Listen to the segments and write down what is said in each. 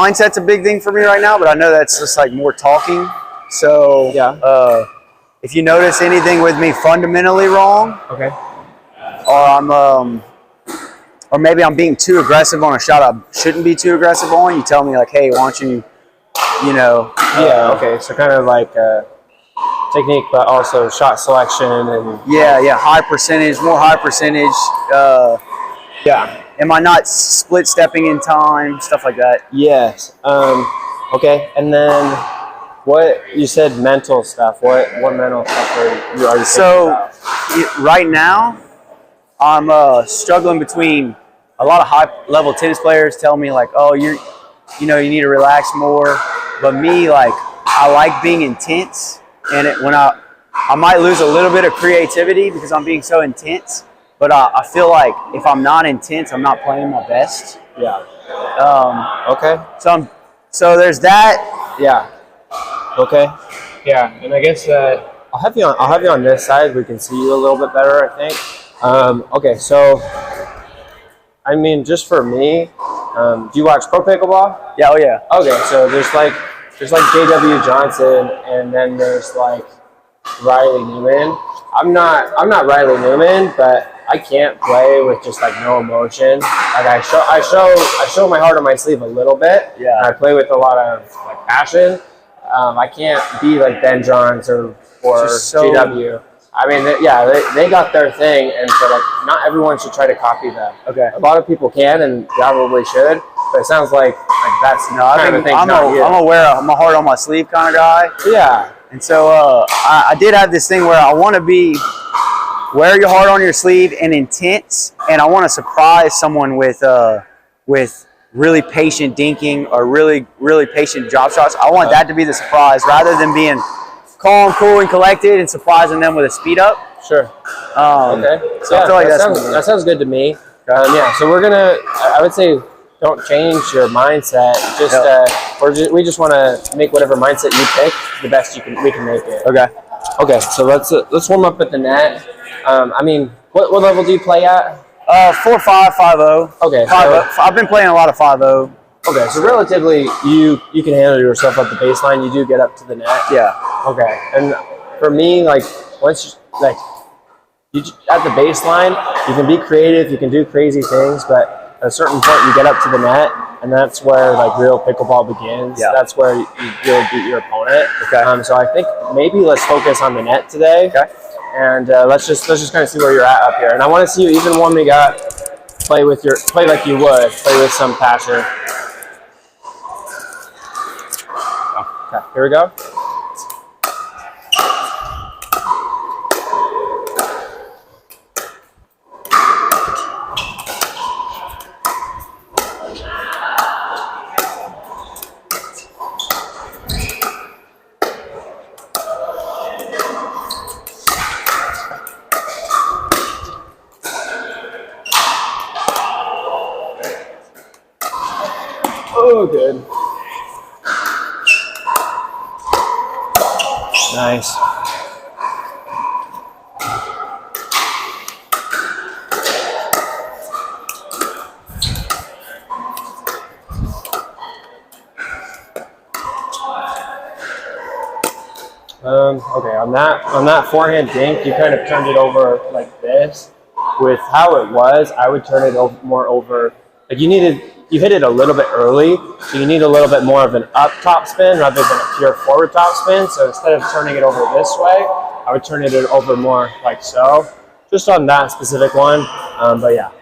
mindset's a big thing for me right now, but I know that's just like more talking. So yeah. If you notice anything with me fundamentally wrong, okay, or or maybe I'm being too aggressive on a shot I shouldn't be too aggressive on, you tell me like, hey, why don't you, yeah, okay. So kind of like technique, but also shot selection and more high percentage. yeah. Am I not split stepping in time, stuff like that? Yes. Okay, and then what you said mental stuff. What mental stuff are you thinking about? Right now, I'm struggling between a lot of high-level tennis players tell me like, oh, you need to relax more. But me, like, I like being intense, and when I might lose a little bit of creativity because I'm being so intense. But I feel like if I'm not intense, I'm not playing my best. Yeah. Okay. So there's that. Yeah. Okay. Yeah, and I guess I'll have you on this side. We can see you a little bit better, I think. Okay, so I mean, just for me, do you watch Pro Pickleball? Yeah. Oh yeah. Okay, so there's like JW Johnson, and then there's like Riley Newman. I'm not Riley Newman, but I can't play with just like no emotion. Like I show my heart on my sleeve a little bit. Yeah. And I play with a lot of like passion. I can't be like Ben Johns or JW. I mean, they got their thing, and so like not everyone should try to copy them. Okay. A lot of people can and probably should, but it sounds like that's I'm a heart on my sleeve kind of guy. Yeah. And so I did have this thing where I want to be wear your heart on your sleeve and intense, and I want to surprise someone with really patient dinking or really, really patient drop shots. I want that to be the surprise rather than being calm, cool, and collected and surprising them with a speed up. Sure. Okay. So I feel like that sounds good to me. Yeah. So I would say, don't change your mindset. We just want to make whatever mindset you pick the best we can make it. Okay. Okay. So let's warm up at the net. I mean, what level do you play at? 4-5, 5-0. Okay. I've been playing a lot of 5-0. Okay, so relatively, you can handle yourself at the baseline. You do get up to the net. Yeah. Okay, and for me, like once at the baseline, you can be creative. You can do crazy things, but at a certain point, you get up to the net, and that's where like real pickleball begins. Yeah. That's where you really beat your opponent. Okay. So I think maybe let's focus on the net today. Okay. And let's just kind of see where you're at up here. And I want to see you even warming up. Play like you would. Play with some passion. Okay, here we go. Oh, good. Nice. Okay, on that forehand dink, you kind of turned it over like this. With how it was, I would turn it more over. Like you hit it a little bit early, so you need a little bit more of an up top spin rather than a pure forward top spin. So instead of turning it over this way, I would turn it over more like so, just on that specific one. But yeah.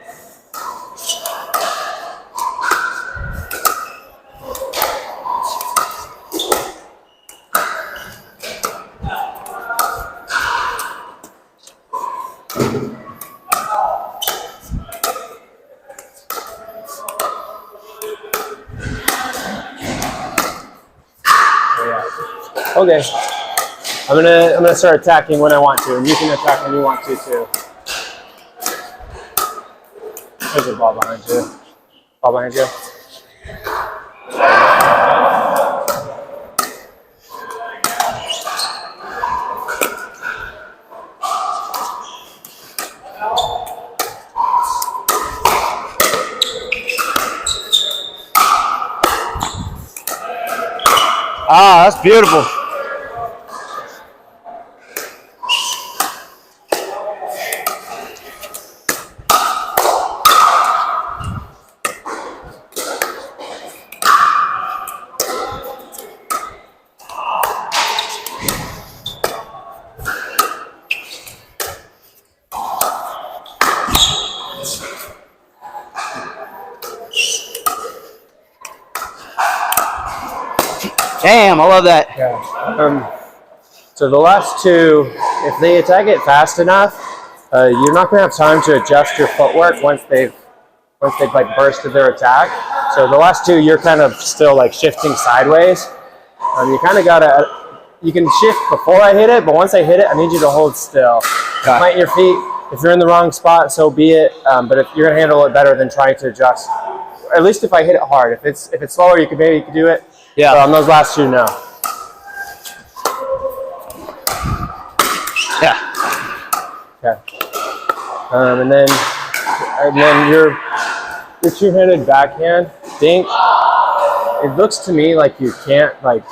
Okay, I'm gonna start attacking when I want to, and you can attack when you want to too. There's a ball behind you. Ball behind you. Ah, that's beautiful. Damn, I love that. Yeah. So the last two, if they attack it fast enough, you're not going to have time to adjust your footwork once they've like bursted their attack. So the last two, you're kind of still like shifting sideways. You kind of gotta, you can shift before I hit it, but once I hit it, I need you to hold still. Plant your feet. If you're in the wrong spot, so be it. But if you're gonna handle it better than trying to adjust, or at least if I hit it hard. If it's slower, you could do it. Yeah. But on those last two, no. Yeah. Okay. And then your two-handed backhand dink. It looks to me like you can't like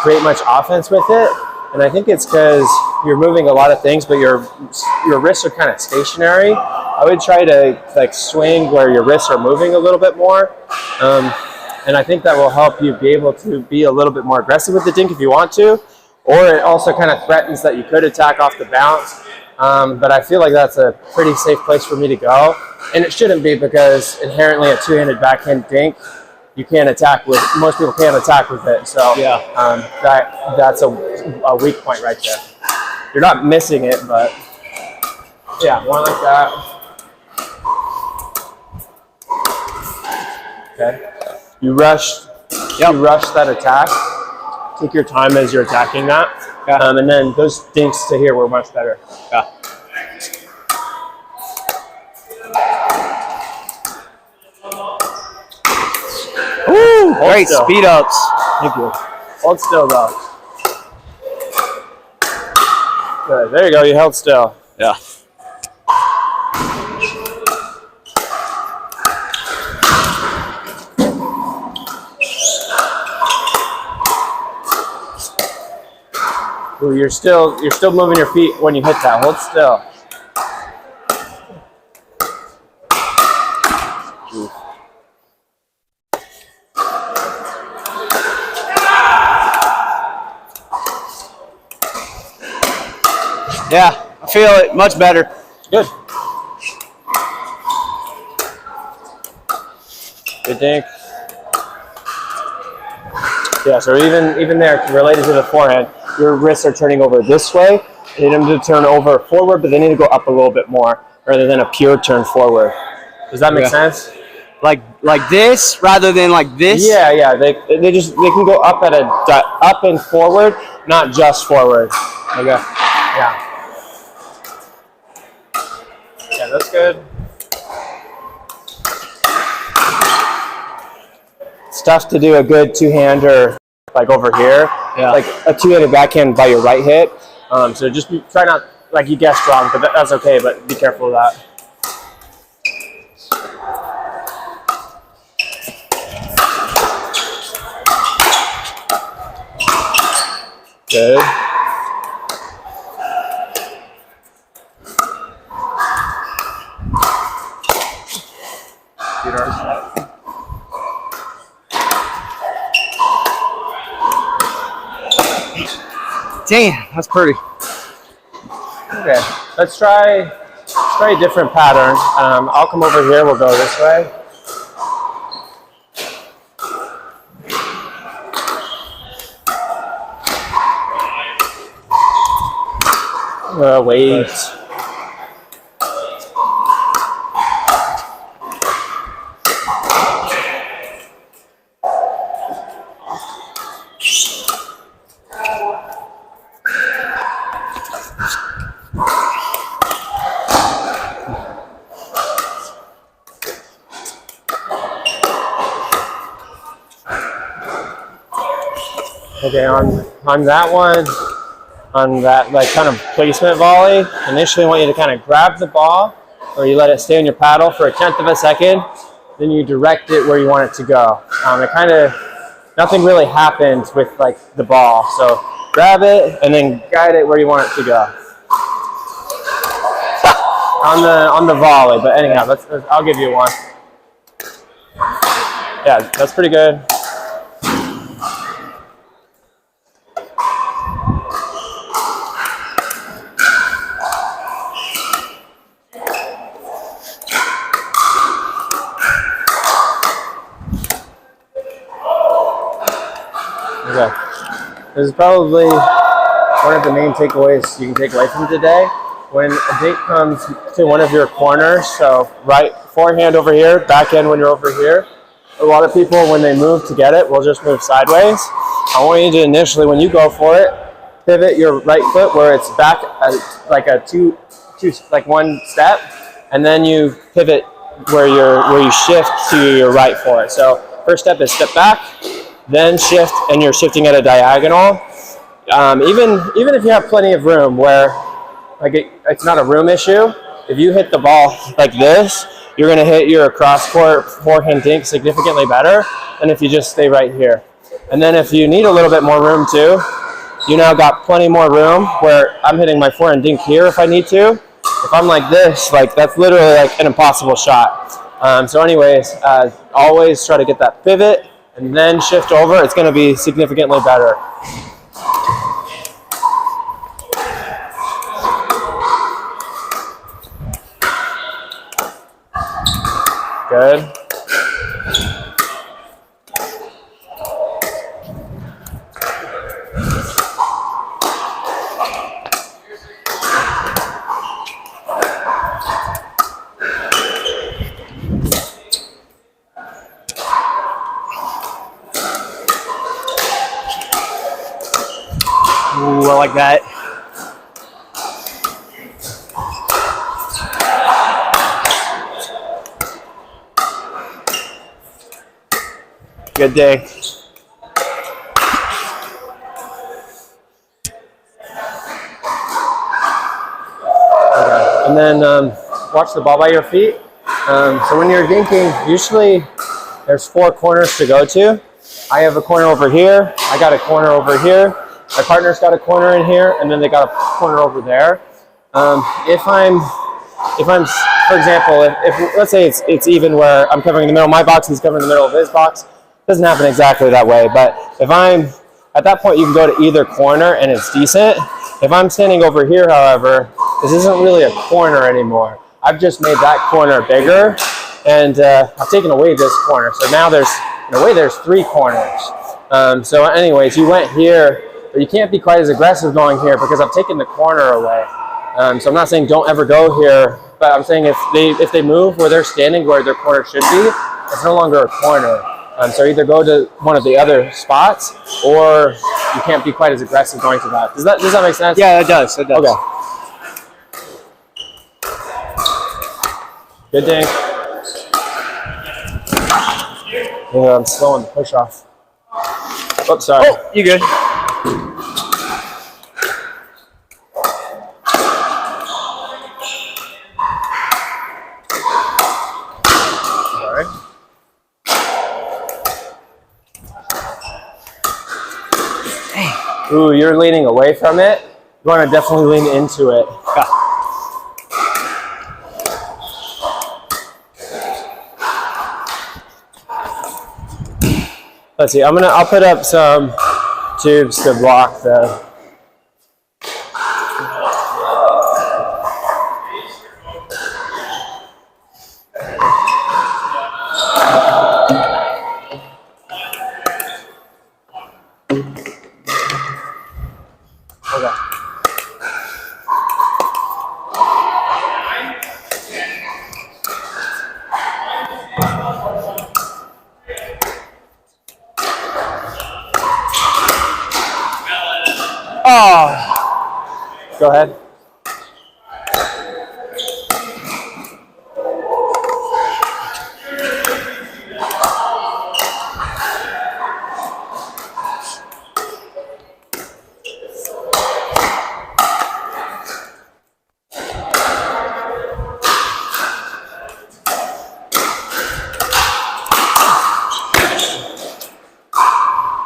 create much offense with it, and I think it's because you're moving a lot of things, but your wrists are kind of stationary. I would try to like swing where your wrists are moving a little bit more, and I think that will help you be able to be a little bit more aggressive with the dink if you want to, or it also kind of threatens that you could attack off the bounce. But I feel like that's a pretty safe place for me to go, and it shouldn't be because inherently a two-handed backhand dink, you can't attack with. Most people can't attack with it, so yeah, that's a weak point right there. You're not missing it, but yeah, one like that. Okay, you rush that attack. Take your time as you're attacking that, and then those dinks to here were much better. Yeah. Woo! Great still. Speed ups. Thank you. Hold still though. Good. There you go. You held still. Yeah. Ooh, you're still moving your feet when you hit that. Hold still. Yeah, I feel it much better. Good. Good dink. Yeah, so even there, related to the forehand, your wrists are turning over this way. You need them to turn over forward, but they need to go up a little bit more rather than a pure turn forward. Does that make sense? Like this rather than like this? Yeah. They can go up at up and forward, not just forward. Okay. Yeah. Yeah, that's good. It's tough to do a good two-hander like over here. Yeah. Like a two-handed backhand by your right hip. So just try not, like you guessed wrong, but that's okay, but be careful of that. Good. Damn, that's pretty. Okay, let's try a different pattern. I'll come over here. We'll go this way. Wait. Okay, on that one, on that like kind of placement volley, initially I want you to kind of grab the ball, or you let it stay on your paddle for 1/10 of a second, then you direct it where you want it to go. It kind of nothing really happens with like the ball. So grab it and then guide it where you want it to go. On the volley, but anyhow, I'll give you one. Yeah, that's pretty good. Okay. This is probably one of the main takeaways you can take away from today. When a dink comes to one of your corners, so right forehand over here, backhand when you're over here, a lot of people when they move to get it will just move sideways. I want you to initially, when you go for it, pivot your right foot where it's back like a two like one step, and then you pivot where you shift to your right for it. So first step is step back, then shift, and you're shifting at a diagonal. Even if you have plenty of room where like it's not a room issue, if you hit the ball like this, you're going to hit your cross-court forehand dink significantly better than if you just stay right here. And then if you need a little bit more room too, you now got plenty more room where I'm hitting my forehand dink here if I need to. If I'm like this, like that's literally like an impossible shot. So anyways, always try to get that pivot and then shift over. It's going to be significantly better. Good. Ooh, I like that. Good day. Okay. And then watch the ball by your feet. So when you're dinking, usually there's 4 corners to go to. I have a corner over here. I got a corner over here. My partner's got a corner in here, and then they got a corner over there. If I'm, for example, if let's say it's even where I'm covering the middle of my box, he's covering the middle of his box. Doesn't happen exactly that way, but if I'm at that point, you can go to either corner and it's decent. If I'm standing over here, however, this isn't really a corner anymore. I've just made that corner bigger, and I've taken away this corner. So now in a way, there's 3 corners. So anyways, you went here, but you can't be quite as aggressive going here because I've taken the corner away. So I'm not saying don't ever go here, but I'm saying if they move where they're standing, where their corner should be, it's no longer a corner. So either go to one of the other spots, or you can't be quite as aggressive going to that. Does that make sense? Yeah, it does. It does. Okay. Good dink. Yeah, I'm slowing the push off. Oops, sorry. Oh, you good. Ooh, you're leaning away from it. You want to definitely lean into it. Let's see. I'll put up some tubes to block the. Oh, Go ahead.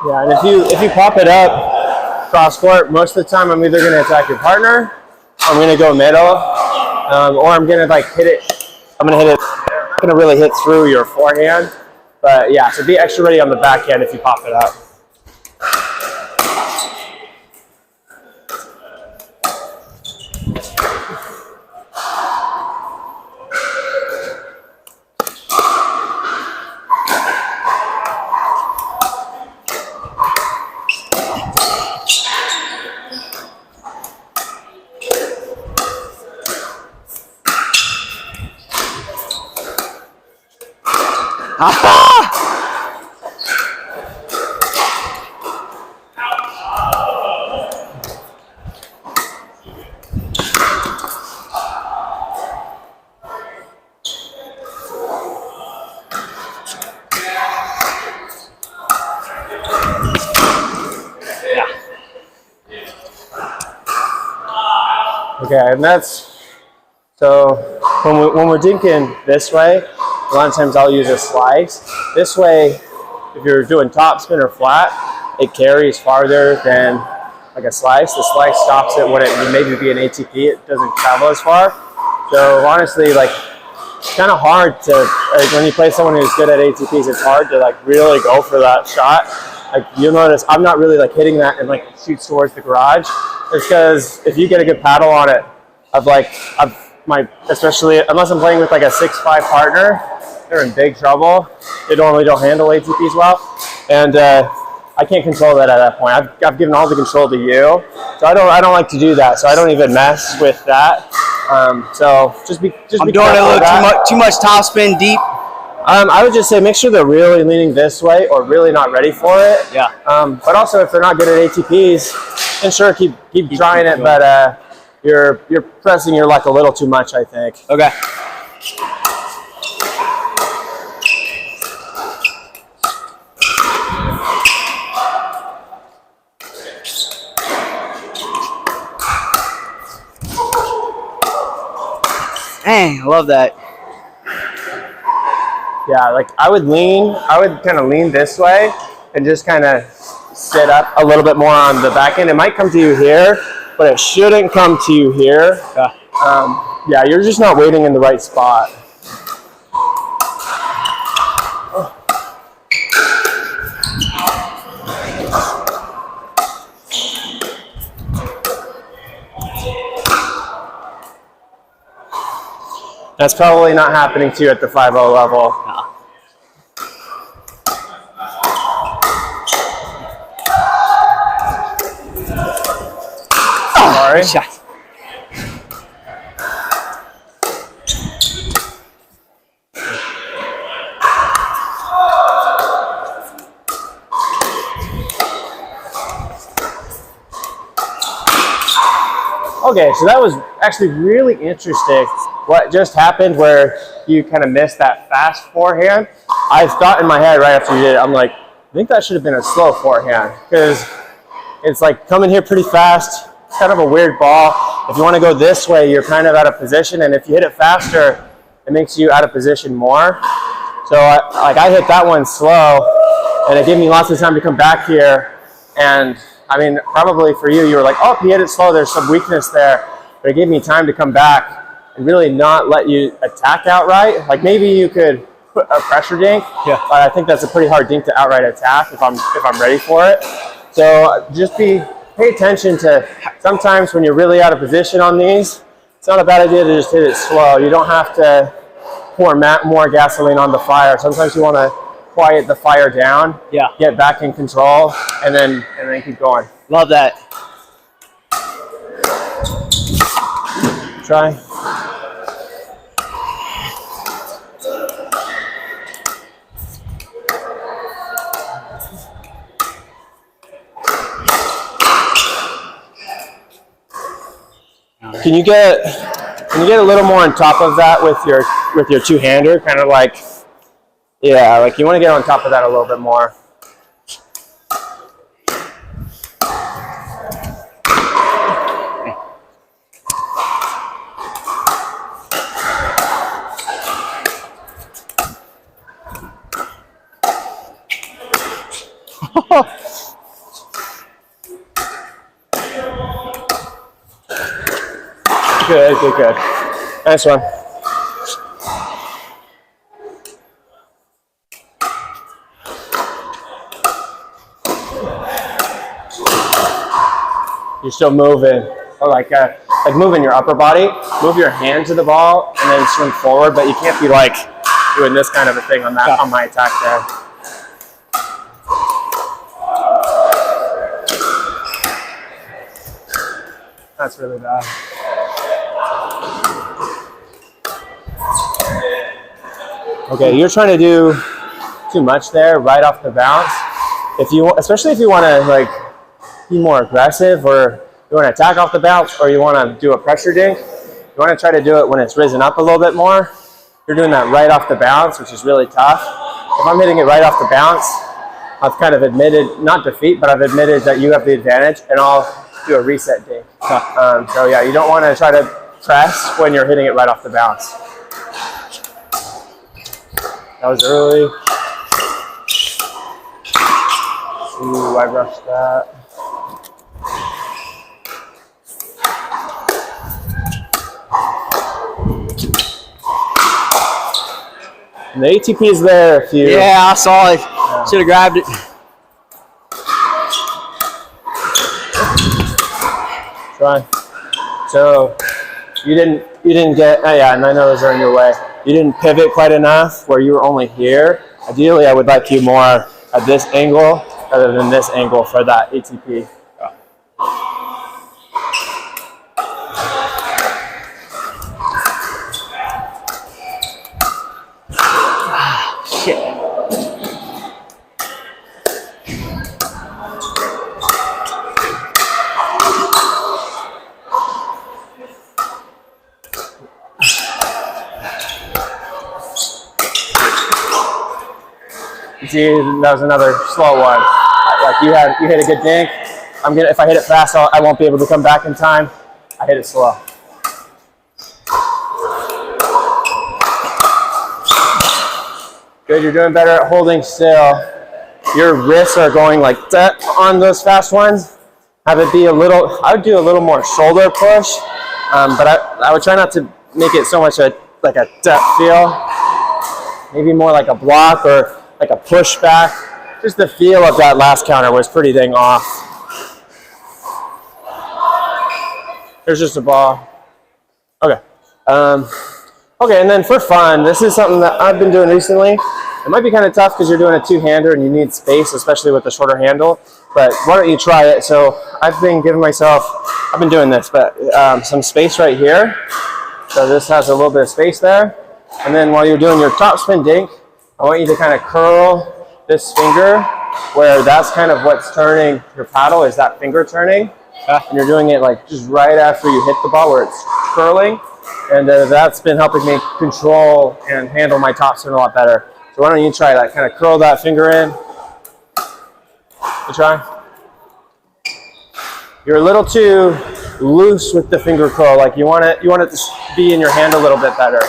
Yeah, and if you pop it up cross court, most of the time I'm either going to attack your partner, I'm going to go middle, or I'm going to like hit it. I'm going to hit it. I'm going to really hit through your forehand. But yeah, so be extra ready on the backhand if you pop it up. Okay, and that's, so when we're dinking this way, a lot of times I'll use a slice. This way, if you're doing topspin or flat, it carries farther than like a slice. The slice stops it when it would maybe be an ATP, it doesn't travel as far. So honestly, like, it's kind of hard to, like, when you play someone who's good at ATPs, it's hard to like really go for that shot. Like, you'll notice I'm not really like hitting that and like shoots towards the garage. It's because if you get a good paddle on it, especially unless I'm playing with like a 6'5" partner, they're in big trouble. They normally don't handle ATPs well, and I can't control that at that point. I've given all the control to you, so I don't like to do that. So I don't even mess with that. So just be I'm doing it a little too much topspin deep. I would just say make sure they're really leaning this way or really not ready for it. Yeah. But also if they're not good at ATPs, then sure, keep trying it, but you're pressing your luck a little too much, I think. Okay. Dang, I love that. Yeah, like I would kind of lean this way and just kind of sit up a little bit more on the back end. It might come to you here, but it shouldn't come to you here. Yeah, you're just not waiting in the right spot. That's probably not happening to you at the 5-0 level. No. Sorry. Shot. Okay, so that was actually really interesting. What just happened where you kind of missed that fast forehand. I thought in my head right after you did it, I'm like, I think that should have been a slow forehand because it's like coming here pretty fast. It's kind of a weird ball. If you want to go this way, you're kind of out of position, and if you hit it faster, it makes you out of position more. So I hit that one slow, and it gave me lots of time to come back here. And I mean, probably for you, you were like, oh, if you hit it slow, there's some weakness there. But it gave me time to come back and really not let you attack outright. Like maybe you could put a pressure dink, yeah. But I think that's a pretty hard dink to outright attack if I'm ready for it. So just pay attention to sometimes when you're really out of position on these, it's not a bad idea to just hit it slow. You don't have to pour more gasoline on the fire. Sometimes you want to quiet the fire down, yeah, get back in control, and then keep going. Love that. Try. Can you get a little more on top of that with your two-hander? Kind of like, yeah, like you want to get on top of that a little bit more. Good, good, good. Nice one. You're still moving, or like moving your upper body. Move your hand to the ball and then swing forward, but you can't be like doing this kind of a thing on that on my attack there. That's really bad. Okay, you're trying to do too much there right off the bounce. If you, especially if you want to like be more aggressive, or you want to attack off the bounce, or you want to do a pressure dink, you want to try to do it when it's risen up a little bit more. You're doing that right off the bounce, which is really tough. If I'm hitting it right off the bounce, I've kind of admitted, not defeat, but I've admitted that you have the advantage, and I'll do a reset dink. So yeah, you don't want to try to press when you're hitting it right off the bounce. That was early. Ooh, I rushed that. And the ATP is there if you... Yeah, I saw it. Yeah. Should have grabbed it. Try. So you didn't get... Oh yeah, and I know those are in your way. You didn't pivot quite enough where you were only here. Ideally, I would like you more at this angle rather than this angle for that ATP. Shit. You see, that was another slow one. Like you hit a good dink. If I hit it fast, I won't be able to come back in time. I hit it slow. Good, you're doing better at holding still. Your wrists are going like that on those fast ones. Have it be a little, I would do a little more shoulder push, but I would try not to make it so much like a depth feel. Maybe more like a block or like a push back. Just the feel of that last counter was pretty dang off. There's just a ball. Okay. Okay, and then for fun, this is something that I've been doing recently. It might be kind of tough because you're doing a two-hander and you need space, especially with the shorter handle. But why don't you try it? So I've been giving myself, I've been doing this, but some space right here. So this has a little bit of space there. And then while you're doing your topspin dink, I want you to kind of curl this finger, where that's kind of what's turning your paddle, is that finger turning. And you're doing it like just right after you hit the ball where it's curling. And that's been helping me control and handle my topspin a lot better. So why don't you try that? Kind of curl that finger in. You try. You're a little too loose with the finger curl. Like you want it to be in your hand a little bit better.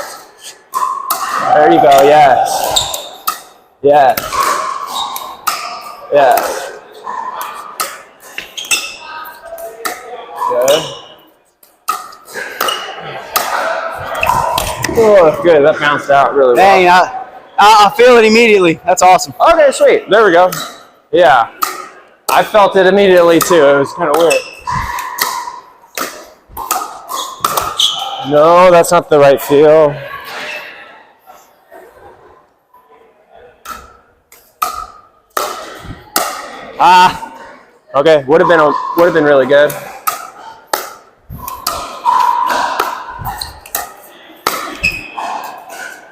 There you go. Yes. Yes. Yes. Good. Oh, good. That bounced out really well. Dang, I feel it immediately. That's awesome. Okay, sweet. There we go. Yeah. I felt it immediately too. It was kind of weird. No, that's not the right feel. Okay, would have been really good.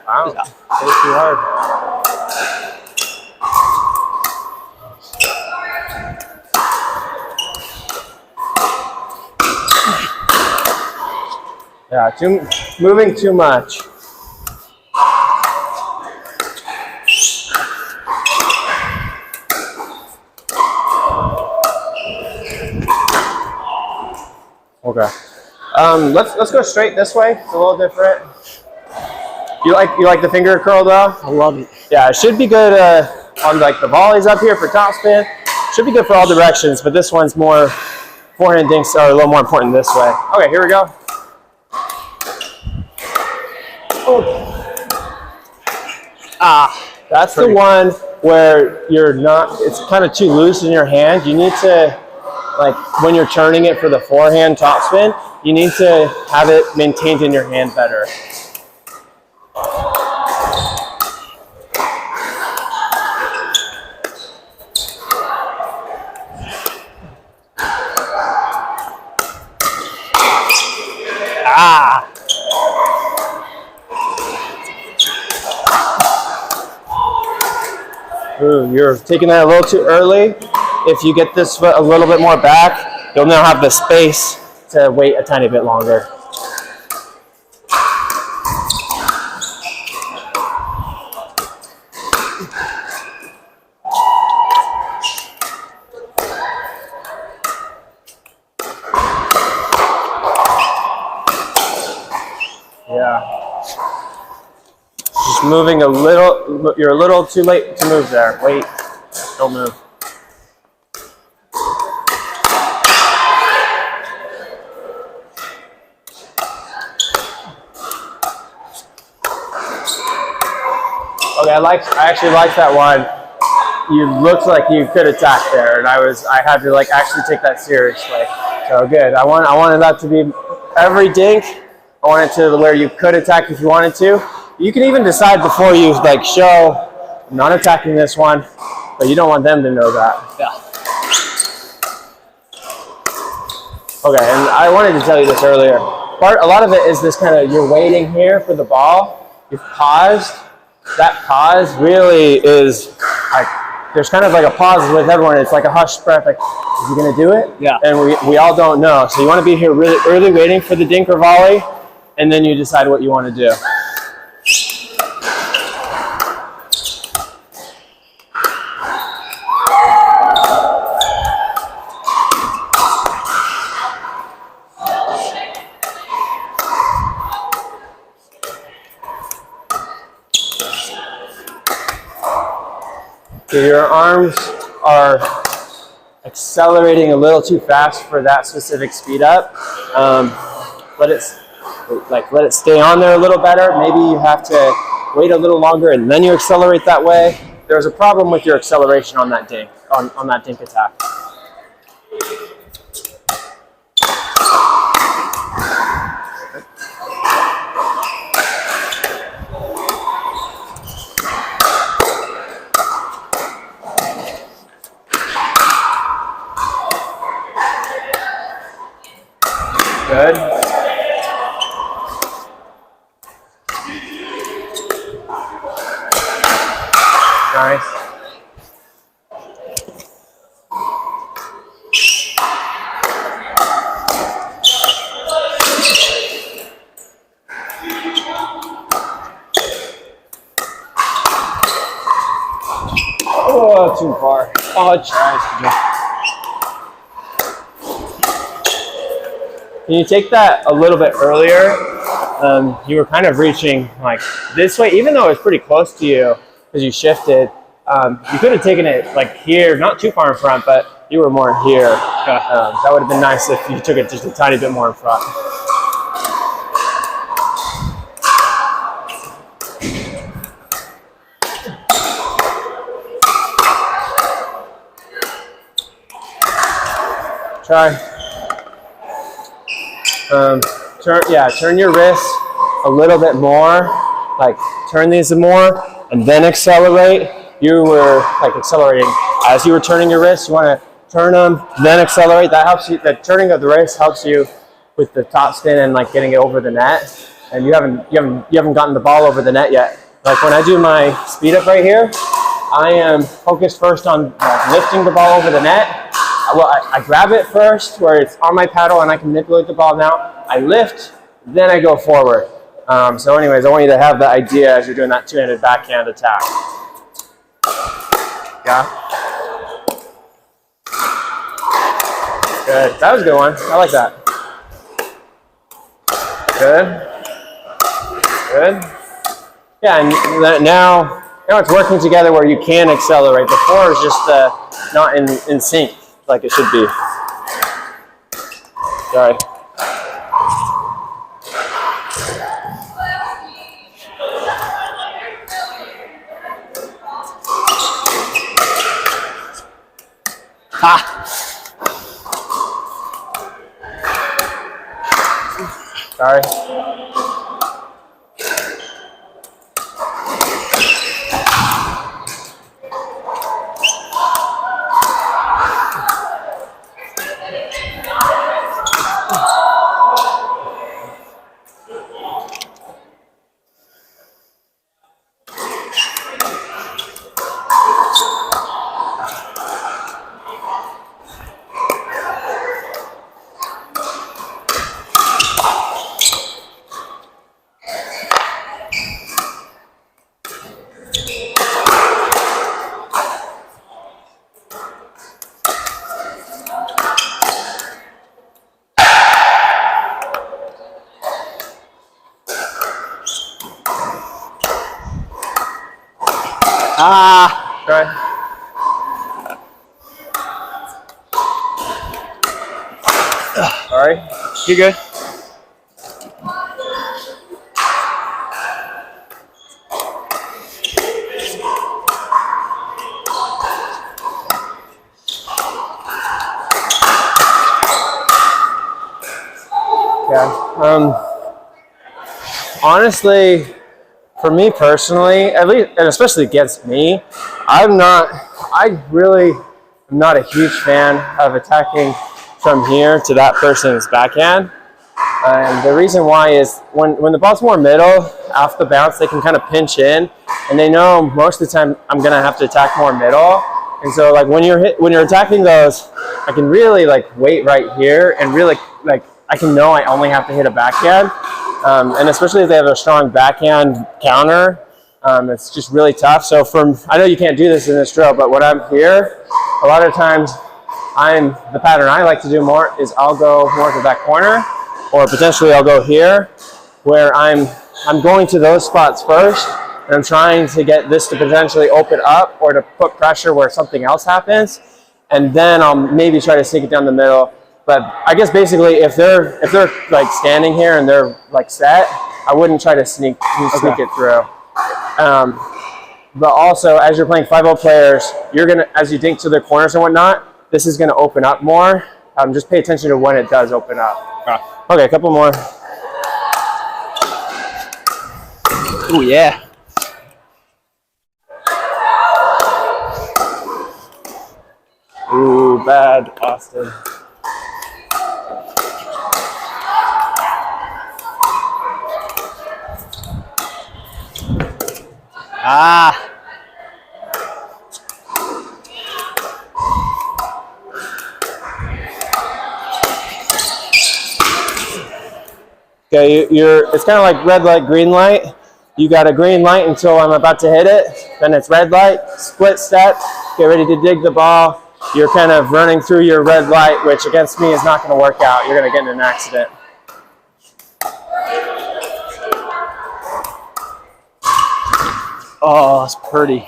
Wow, hit it too hard. Yeah, moving too much. Okay. Let's go straight this way. It's a little different. You like the finger curl though? I love it. Yeah, it should be good on like the volleys up here for topspin. Should be good for all directions, but this one's more, forehand dinks are a little more important this way. Okay, here we go. That's the one where you're not, it's kind of too loose in your hand. You need to, like when you're turning it for the forehand topspin, you need to have it maintained in your hand better. Ooh, you're taking that a little too early. If you get this foot a little bit more back, you'll now have the space to wait a tiny bit longer. Yeah. Just moving a little, you're a little too late to move there. Wait, don't move. Okay, I actually like that one. You looked like you could attack there, and I had to like actually take that seriously. So good. I wanted that to be every dink. I wanted to where you could attack if you wanted to. You can even decide before you like show, I'm not attacking this one, but you don't want them to know that. Yeah. Okay, and I wanted to tell you this earlier. A lot of it is this kind of, you're waiting here for the ball, you've paused. That pause really is like, there's kind of like a pause with everyone. It's like a hushed breath, like, is he gonna do it? Yeah. And we all don't know. So you wanna be here really early waiting for the dink or volley, and then you decide what you wanna do. So your arms are accelerating a little too fast for that specific speed up. Let it stay on there a little better. Maybe you have to wait a little longer and then you accelerate that way. There's a problem with your acceleration on that dink, on that dink attack. Good. Nice. Oh, too far. Oh, nice. Can you take that a little bit earlier? You were kind of reaching like this way, even though it was pretty close to you because you shifted. You could have taken it like here, not too far in front, but you were more here. That would have been nice if you took it just a tiny bit more in front. Try. Turn your wrists a little bit more, like turn these more, and then accelerate. You were like accelerating as you were turning your wrists. You want to turn them, then accelerate. That helps you. The turning of the wrist helps you with the top spin and like getting it over the net. And you haven't gotten the ball over the net yet. Like when I do my speed up right here, I am focused first on lifting the ball over the net. Well, I grab it first where it's on my paddle and I can manipulate the ball. Now I lift, then I go forward. So anyways, I want you to have that idea as you're doing that two-handed backhand attack. Yeah? Good. That was a good one. I like that. Good. Good. Yeah, and now it's working together where you can accelerate. Before is just not in sync like it should be. Sorry. Ha! Sorry. Ah! Try. Sorry. You're good. Yeah. Honestly, for me personally, at least, and especially against me, I really am not a huge fan of attacking from here to that person's backhand. And the reason why is when the ball's more middle, off the bounce, they can kind of pinch in, and they know most of the time I'm gonna have to attack more middle. And so like when you're attacking those, I can really like wait right here and really like I can know I only have to hit a backhand. And especially if they have a strong backhand counter, it's just really tough. So I know you can't do this in this drill, but when I'm here, a lot of times the pattern I like to do more is I'll go more to that corner, or potentially I'll go here, where I'm going to those spots first, and I'm trying to get this to potentially open up or to put pressure where something else happens, and then I'll maybe try to sneak it down the middle. But I guess basically if they're like standing here and they're like set, I wouldn't try to sneak it through. But also as you're playing 5-0 players, you're gonna, as you dink to the corners and whatnot, this is gonna open up more. Just pay attention to when it does open up. Okay, a couple more. Oh yeah. Ooh, bad, Austin. Ah. Okay, it's kind of like red light, green light. You got a green light until I'm about to hit it. Then it's red light, split step, get ready to dig the ball. You're kind of running through your red light, which against me is not going to work out. You're going to get in an accident. Oh, that's pretty.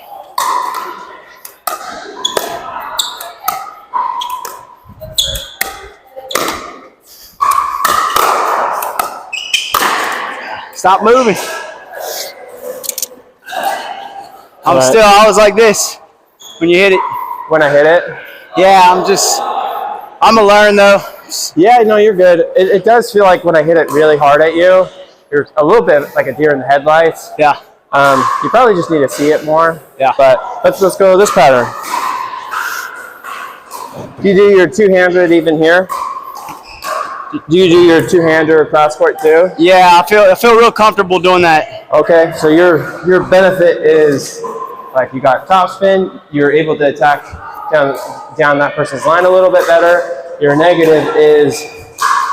Stop moving. I was like this when you hit it. When I hit it? Yeah, I'm gonna learn though. Yeah, no, you're good. It does feel like when I hit it really hard at you, you're a little bit like a deer in the headlights. Yeah. You probably just need to see it more. Yeah. But let's go with this pattern. Do you do your two-handed even here? Do you do your two-hander cross court too? Yeah, I feel real comfortable doing that. Okay, so your benefit is like you got topspin, you're able to attack down that person's line a little bit better. Your negative is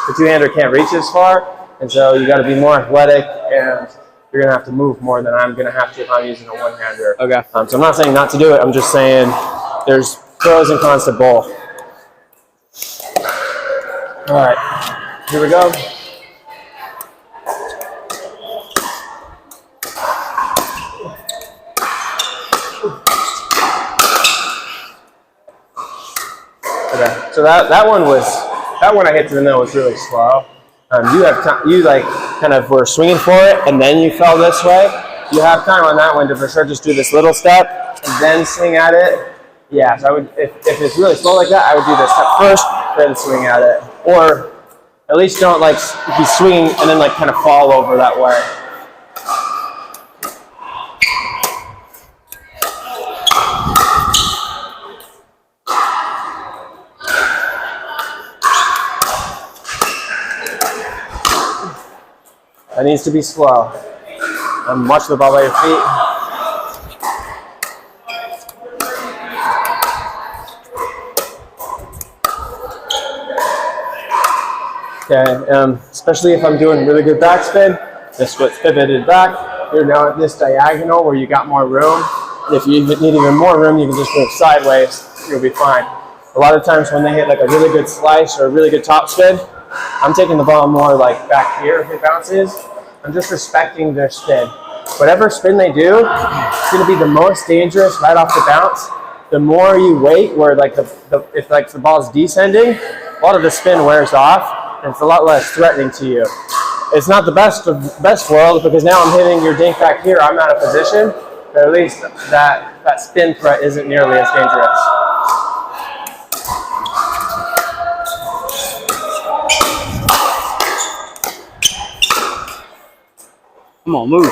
the two-hander can't reach as far, and so you got to be more athletic, and you're gonna have to move more than I'm gonna have to if I'm using a one-hander. Okay. So I'm not saying not to do it. I'm just saying there's pros and cons to both. All right, here we go. Okay, so that one I hit to the middle was really slow. You have time, you like kind of were swinging for it, and then you fell this way. You have time on that one to for sure just do this little step and then swing at it, Yeah, so I would, if it's really slow like that, I would do the step first, then swing at it. Or at least don't like be swinging and then like kind of fall over that way. That needs to be slow. And watch the ball by your feet. Okay, especially if I'm doing really good backspin, this foot's pivoted back. You're now at this diagonal where you got more room. If you need even more room, you can just move sideways. You'll be fine. A lot of times when they hit like a really good slice or a really good topspin, I'm taking the ball more like back here if it bounces. I'm just respecting their spin. Whatever spin they do, it's going to be the most dangerous right off the bounce. The more you wait, where like if like the ball's descending, a lot of the spin wears off. It's a lot less threatening to you. It's not the best world because now I'm hitting your dink back here. I'm out of position, but at least that spin threat isn't nearly as dangerous. Come on, move.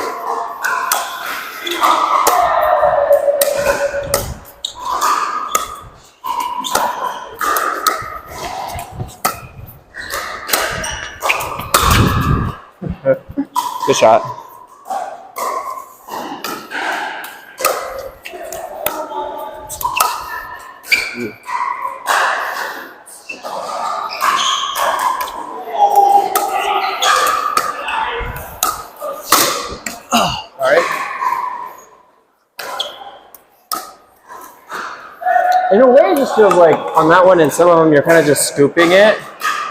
Good shot. All right. In a way, it just feels like on that one and some of them, you're kind of just scooping it.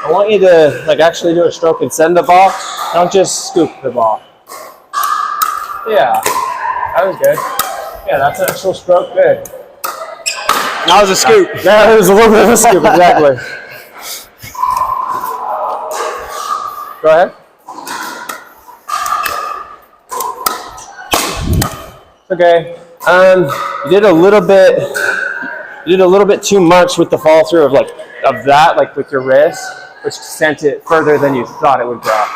I want you to like actually do a stroke and send the ball. Don't just scoop the ball. Yeah, that was good. Yeah, that's an actual stroke. Good. That was a scoop. That was a little bit of a scoop, exactly. Go ahead. Okay. You did a little bit. You did a little bit too much with the fall through of that, like with your wrist, which sent it further than you thought it would go.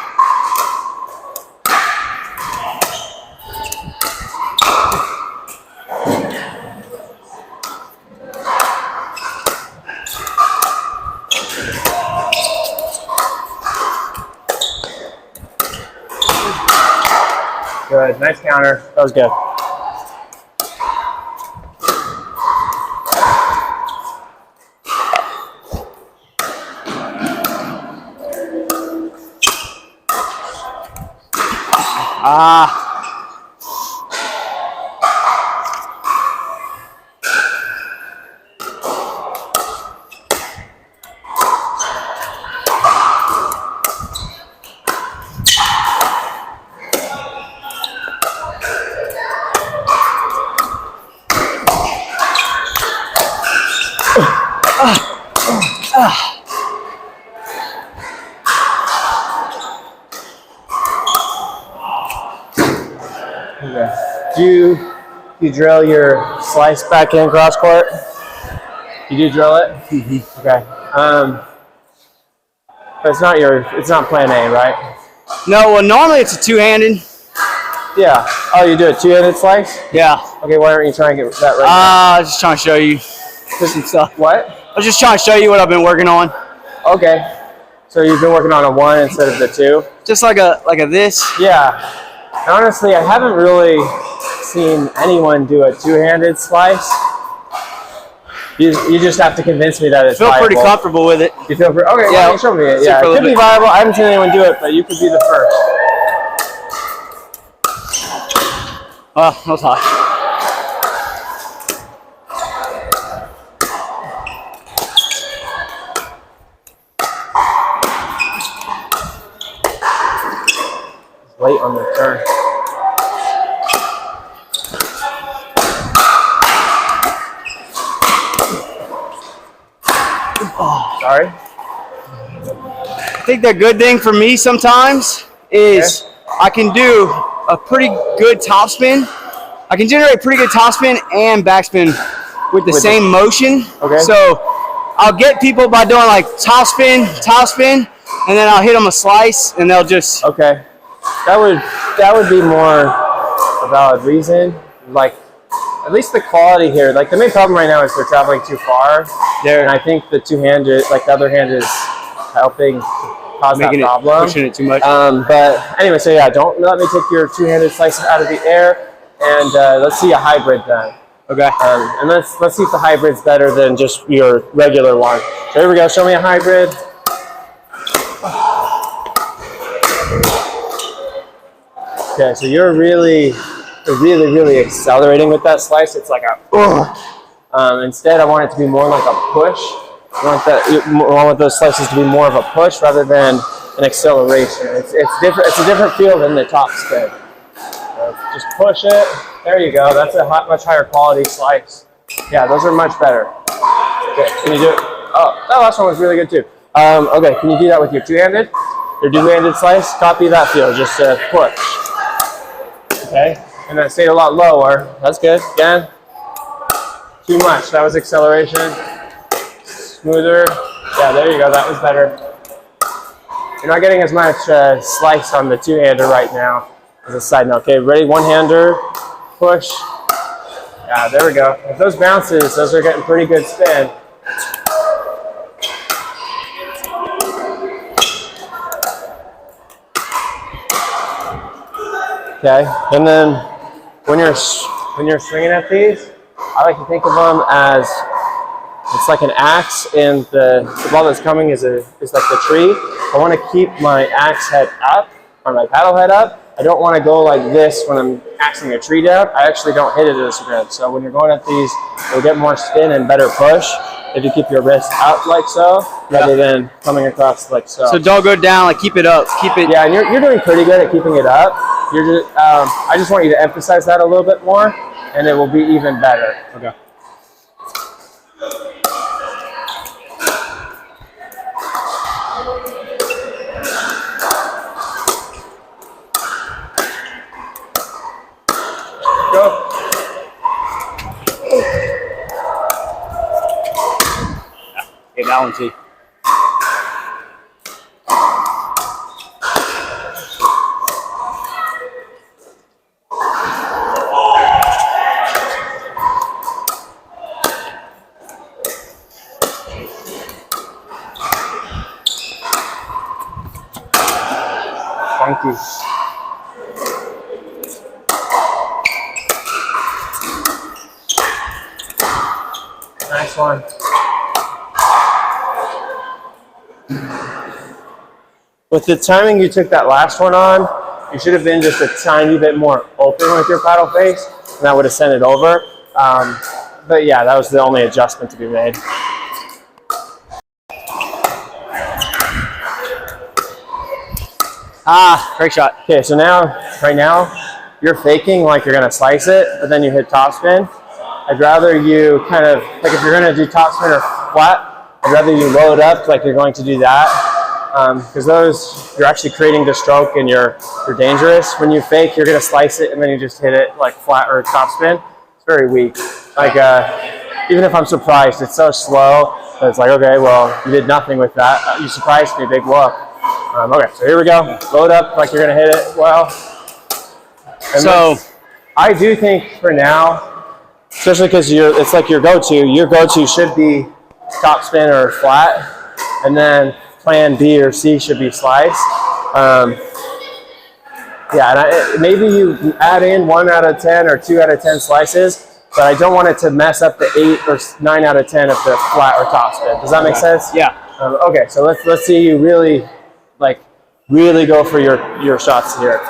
Good, nice counter. That was good. Do you drill your slice backhand cross court? You do drill it? Mm-hmm. Okay. But it's not plan A, right? No, well, normally it's a two-handed. Yeah. Oh, you do a two-handed slice? Yeah. Okay, why aren't you trying to get that right? I was just trying to show you some stuff. What? I was just trying to show you what I've been working on. Okay. So you've been working on a one instead of the two? Just like a this. Yeah. Honestly, I haven't really seen anyone do a two-handed slice. You just have to convince me that it's viable. I feel pretty comfortable with it. You feel pretty, okay, yeah, show me it. Yeah, it could be viable. I haven't seen anyone do it, but you could be the first. Well, that was hot. Late on the turn. Oh, sorry. I think the good thing for me sometimes is I can do a pretty good topspin. I can generate pretty good topspin and backspin with the same motion. Okay. So I'll get people by doing like top spin, and then I'll hit them a slice, and they'll just. Okay. That would be more a valid reason. Like, at least the quality here. Like, the main problem right now is they're traveling too far. And I think the two-handed, like the other hand, is helping cause that problem. Pushing it too much. But anyway, so yeah, don't let me take your two-handed slices out of the air, and let's see a hybrid then. Okay. And let's see if the hybrid's better than just your regular one. So here we go. Show me a hybrid. Okay, so you're really accelerating with that slice. It's like a instead, I want it to be more like a push. You want those slices to be more of a push rather than an acceleration. It's different. It's a different feel than the top spin. Just push it. There you go. That's a much higher quality slice. Yeah, those are much better. Okay, can you do it? Oh, that last one was really good too. Okay, can you do that with your two-handed? Your two-handed slice? Copy that feel. Just push. Okay, and then stay a lot lower. That's good. Again. Too much. That was acceleration. Smoother. Yeah, there you go. That was better. You're not getting as much slice on the two-hander right now. As a side note. Okay, ready? One-hander. Push. Yeah, there we go. If those bounces, those are getting pretty good spin. Okay, and then when you're swinging at these, I like to think of them as it's like an axe, and the ball that's coming is like the tree. I want to keep my axe head up, or my paddle head up. I don't want to go like this when I'm axing a tree down. I actually don't hit it as good. So when you're going at these, you'll get more spin and better push if you keep your wrist out like so, rather than coming across like so. So don't go down, like keep it up. Keep it. Yeah, and you're doing pretty good at keeping it up. You're just, I just want you to emphasize that a little bit more, and it will be even better. Okay. Go. Okay, that one too. Funky. Nice one. With the timing you took that last one on, you should have been just a tiny bit more open with your paddle face, and that would have sent it over. But yeah, that was the only adjustment to be made. Great shot. Okay, so right now, you're faking like you're gonna slice it, but then you hit topspin. I'd rather you kind of, like if you're gonna do topspin or flat, I'd rather you load up like you're going to do that. Because those, you're actually creating the stroke and you're dangerous. When you fake, you're gonna slice it and then you just hit it like flat or topspin. It's very weak. Like, even if I'm surprised, it's so slow that it's like, okay, well, you did nothing with that. You surprised me, big whoop. Okay, so here we go. Load up like you're gonna hit it well. And so I do think for now, especially because it's like your go-to should be topspin or flat, and then plan B or C should be slice. Yeah, and maybe you add in 1 out of 10 or 2 out of 10 slices, but I don't want it to mess up the 8 or 9 out of 10 of the flat or topspin. Does that make sense? Yeah. Okay, so let's see you really go for your shots here.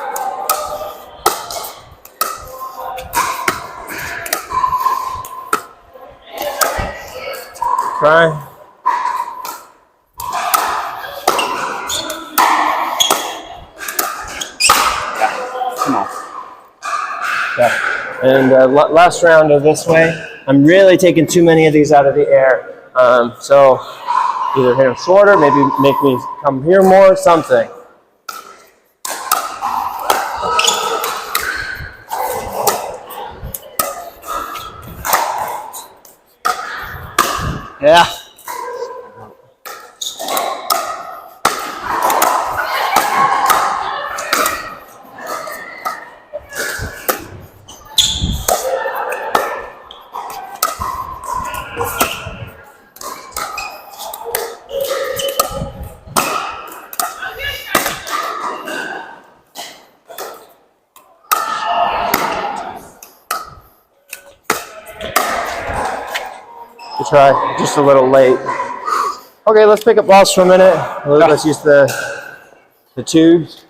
Try. Come on. Yeah. And last round of this way, I'm really taking too many of these out of the air. So either hit them shorter, maybe make me come here more, something. Yeah. Good try. Just a little late. Okay, let's pick up balls for a minute. Let's use the tubes.